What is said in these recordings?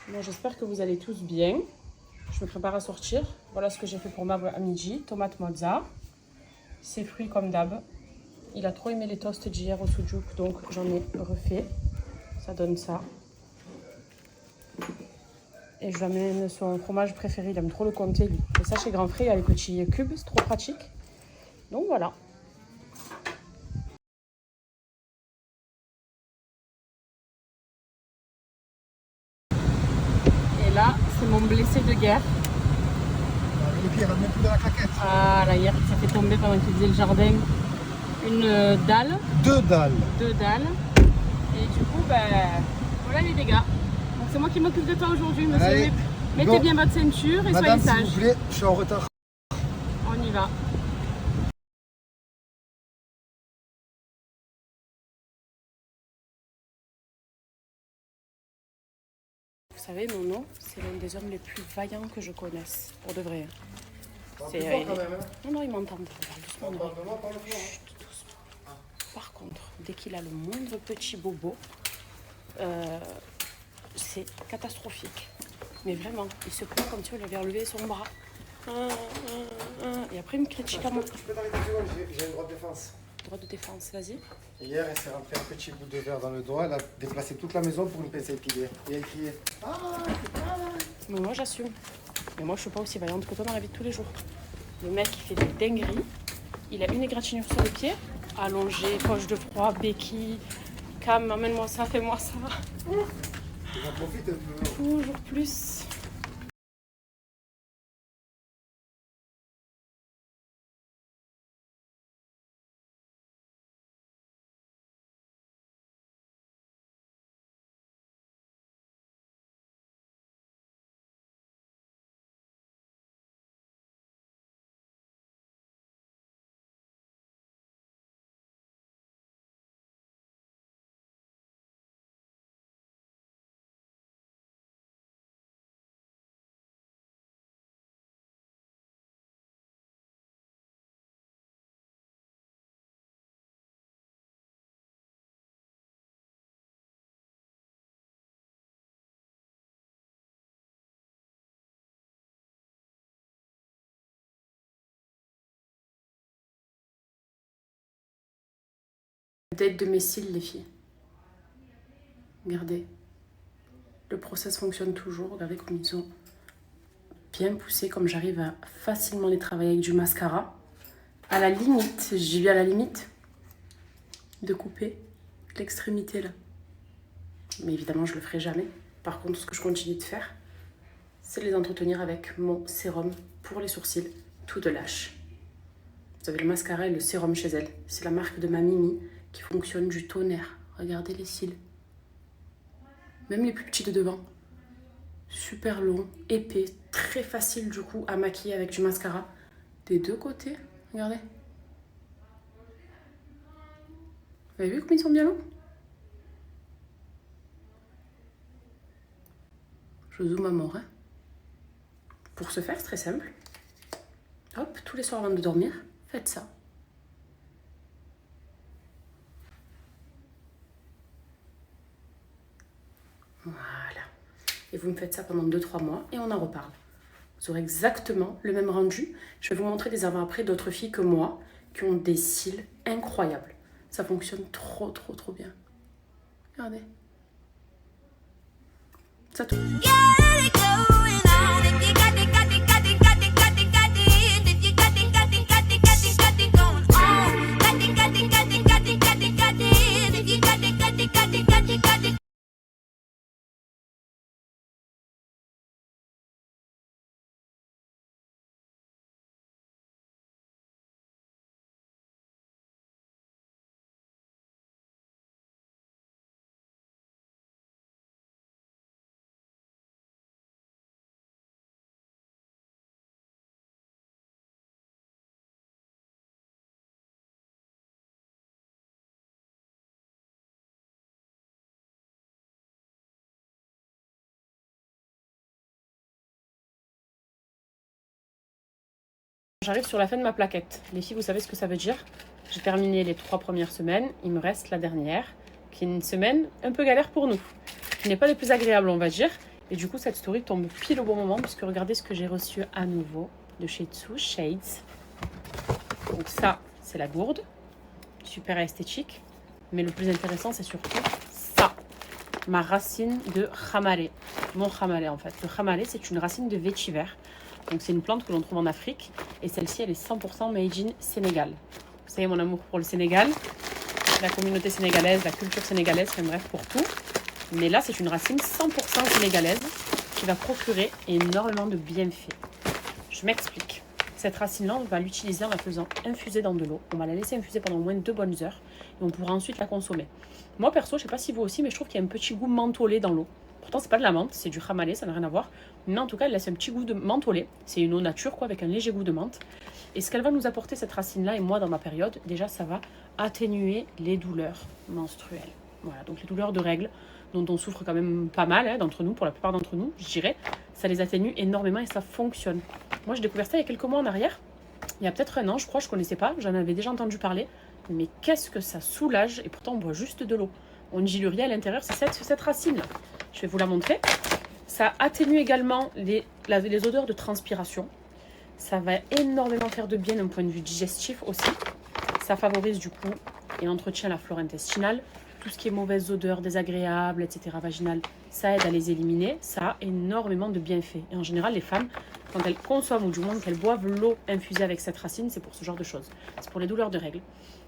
Bon, j'espère que vous allez tous bien. Je me prépare à sortir. Voilà ce que j'ai fait pour Mab à midi. Tomate mozza. Ses fruits comme d'hab. Il a trop aimé les toasts d'hier au soujouk, donc j'en ai refait. Ça donne ça. Et je lui amène son fromage préféré. Il aime trop le comté, lui. Et ça, chez Grand Frais, il y a les petits cubes. C'est trop pratique. Donc voilà. Et là, c'est mon blessé de guerre. Le pied, elle a même plus de la claquette. Ah là, hier, il s'est fait tomber pendant qu'il faisait le jardin. Une dalle. Deux dalles. Deux dalles. Et du coup, ben, voilà les dégâts. Donc c'est moi qui m'occupe de toi aujourd'hui, monsieur. Allez, Mettez bien votre ceinture et Madame, soyez s'il sage. vous plaît, je suis en retard. On y va. Vous savez, mon nom, c'est l'un des hommes les plus vaillants que je connaisse. Pour de vrai. C'est quand même, hein. Non, non, il m'entend. Doucement. Parle Chut, doucement. Par contre, dès qu'il a le moindre petit bobo, c'est catastrophique. Mais vraiment, il se prend comme si on avait relevé son bras. Et après, il me critique à moi. Tu peux t'arrêter une seconde, j'ai une droite de défense. Droit de défense, vas-y. Hier, elle s'est rentrée un petit bout de verre dans le doigt, elle a déplacé toute la maison pour une pince à épiler. Et elle criait. Mais moi, j'assume. Mais moi, je suis pas aussi vaillante que toi dans la vie de tous les jours. Le mec, il fait des dingueries. Il a une égratignure sur le pied, allongé, poche de froid, béquille. Cam, emmène-moi ça, fais-moi ça. J'en profite un peu. Toujours plus. Tête de mes cils, les filles. Regardez. Le process fonctionne toujours. Regardez comme ils sont bien poussés, comme j'arrive à facilement les travailler avec du mascara. À la limite, j'y vais à la limite de couper l'extrémité là. Mais évidemment, je le ferai jamais. Par contre, ce que je continue de faire, c'est les entretenir avec mon sérum pour les sourcils, tout de lâche. Vous avez le mascara et le sérum chez elle. C'est la marque de ma Mimi qui fonctionne du tonnerre. Regardez les cils. Même les plus petits de devant. Super long, épais, très facile du coup à maquiller avec du mascara. Des deux côtés, regardez. Vous avez vu comme ils sont bien longs? Je zoome à mort. Hein. Pour ce faire, c'est très simple. Hop, tous les soirs avant de dormir, faites ça. Voilà. Et vous me faites ça pendant 2-3 mois et on en reparle. Vous aurez exactement le même rendu. Je vais vous montrer des avant-après d'autres filles que moi qui ont des cils incroyables. Ça fonctionne trop bien. Regardez. Ça tout. J'arrive sur la fin de ma plaquette. Les filles, vous savez ce que ça veut dire? J'ai terminé les 3 premières semaines. Il me reste la dernière, qui est une semaine un peu galère pour nous. Qui n'est pas des plus agréables, on va dire. Et du coup, cette story tombe pile au bon moment puisque regardez ce que j'ai reçu à nouveau de chez Two Shades. Donc ça, c'est la gourde. Super esthétique. Mais le plus intéressant, c'est surtout ça. Ma racine de chamare. Mon chamare, en fait. Le chamare, c'est une racine de vétiver. Donc c'est une plante que l'on trouve en Afrique. Et celle-ci, elle est 100% made in Sénégal. Vous savez mon amour pour le Sénégal, la communauté sénégalaise, la culture sénégalaise, enfin bref, pour tout. Mais là, c'est une racine 100% sénégalaise qui va procurer énormément de bienfaits. Je m'explique. Cette racine-là, on va l'utiliser en la faisant infuser dans de l'eau. On va la laisser infuser pendant au moins 2 bonnes heures et on pourra ensuite la consommer. Moi, perso, je ne sais pas si vous aussi, mais je trouve qu'il y a un petit goût mentholé dans l'eau. Pourtant, c'est pas de la menthe, c'est du chamale, ça n'a rien à voir. Mais en tout cas, elle laisse un petit goût de mentholé. C'est une eau nature, quoi, avec un léger goût de menthe. Et ce qu'elle va nous apporter, cette racine-là, et moi, dans ma période, déjà, ça va atténuer les douleurs menstruelles. Voilà, donc les douleurs de règles, dont on souffre quand même pas mal d'entre nous, pour la plupart d'entre nous, je dirais, ça les atténue énormément et ça fonctionne. Moi, j'ai découvert ça il y a quelques mois en arrière, il y a peut-être un an, je crois, je ne connaissais pas, j'en avais déjà entendu parler, mais qu'est-ce que ça soulage, et pourtant on boit juste de l'eau. On ne dilue rien à l'intérieur, c'est cette racine-là. Je vais vous la montrer. Ça atténue également les odeurs de transpiration. Ça va énormément faire de bien d'un point de vue digestif aussi. Ça favorise du coup et entretient la flore intestinale. Tout ce qui est mauvaises odeurs, désagréables, etc., vaginales, ça aide à les éliminer. Ça a énormément de bienfaits. Et en général, les femmes, quand elles consomment ou du moins qu'elles boivent l'eau infusée avec cette racine, c'est pour ce genre de choses. C'est pour les douleurs de règles.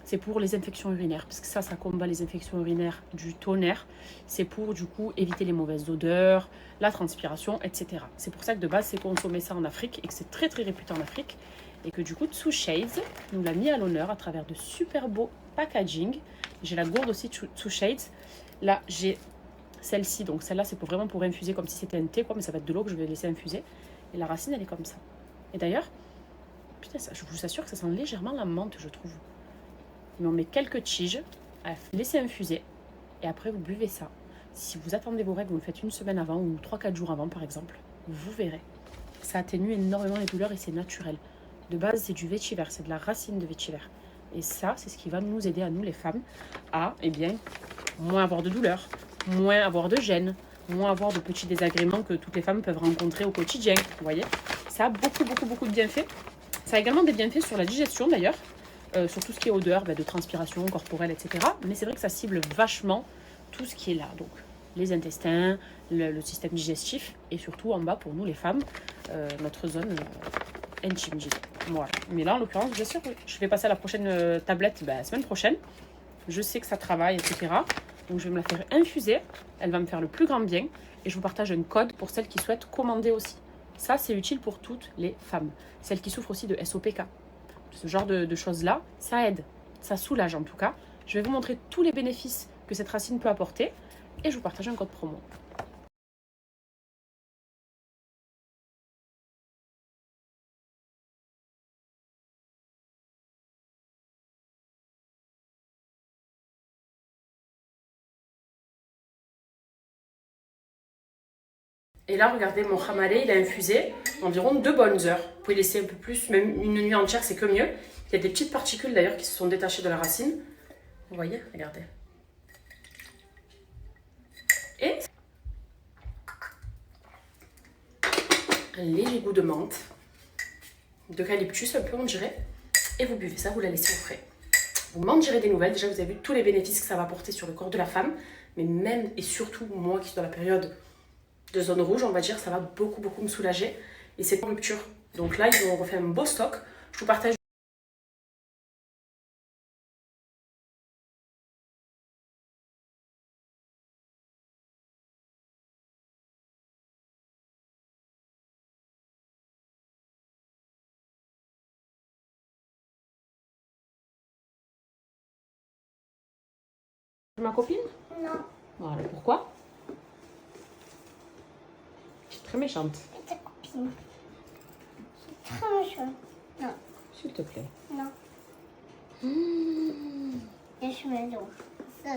C'est pour les infections urinaires, parce que ça combat les infections urinaires du tonnerre. C'est pour, du coup, éviter les mauvaises odeurs, la transpiration, etc. C'est pour ça que de base, c'est consommer ça en Afrique et que c'est très, très réputé en Afrique. Et que du coup, Two Shades nous l'a mis à l'honneur à travers de super beaux packaging. J'ai la gourde aussi Two Shades. Là, j'ai celle-ci. Donc celle-là, c'est vraiment pour infuser comme si c'était un thé, quoi, mais ça va être de l'eau que je vais laisser infuser. Et la racine, elle est comme ça. Et d'ailleurs, putain, je vous assure que ça sent légèrement la menthe, je trouve. Mais on met quelques tiges à laisser infuser. Et après, vous buvez ça. Si vous attendez vos règles, vous le faites une semaine avant ou 3-4 jours avant, par exemple, vous verrez. Ça atténue énormément les douleurs et c'est naturel. De base, c'est du vétiver, c'est de la racine de vétiver. Et ça, c'est ce qui va nous aider à nous, les femmes, à, eh bien, moins avoir de douleurs, moins avoir de gêne, moins avoir de petits désagréments que toutes les femmes peuvent rencontrer au quotidien. Vous voyez, ça a beaucoup, beaucoup, beaucoup de bienfaits. Ça a également des bienfaits sur la digestion, d'ailleurs, sur tout ce qui est odeur, de transpiration corporelle, etc. Mais c'est vrai que ça cible vachement tout ce qui est là. Donc, les intestins, le système digestif et surtout en bas, pour nous, les femmes, notre zone intime, je dirais. Voilà. Mais là, en l'occurrence, bien sûr, je vais passer à la prochaine tablette la semaine prochaine. Je sais que ça travaille, etc. Donc, je vais me la faire infuser. Elle va me faire le plus grand bien. Et je vous partage un code pour celles qui souhaitent commander aussi. Ça, c'est utile pour toutes les femmes. Celles qui souffrent aussi de SOPK. Ce genre de choses-là, ça aide. Ça soulage en tout cas. Je vais vous montrer tous les bénéfices que cette racine peut apporter. Et je vous partage un code promo. Et là, regardez, mon chamare, il a infusé environ 2 bonnes heures. Vous pouvez laisser un peu plus, même une nuit entière, c'est que mieux. Il y a des petites particules d'ailleurs qui se sont détachées de la racine. Vous voyez, regardez. Et un léger goût de menthe, d'eucalyptus un peu, on dirait. Et vous buvez ça, vous la laissez au frais. Vous m'en direz des nouvelles. Déjà, vous avez vu tous les bénéfices que ça va apporter sur le corps de la femme. Mais même et surtout, moi qui suis dans la période de zone rouge, on va dire, ça va beaucoup, beaucoup me soulager. Et c'est en rupture. Donc là, ils ont refait un beau stock. Je vous partage. Ma copine? Non. Voilà, pourquoi? Je suis très méchante. Et ta copine? C'est très méchant. Non. S'il te plaît. Non. Et je mets l'eau. Ça,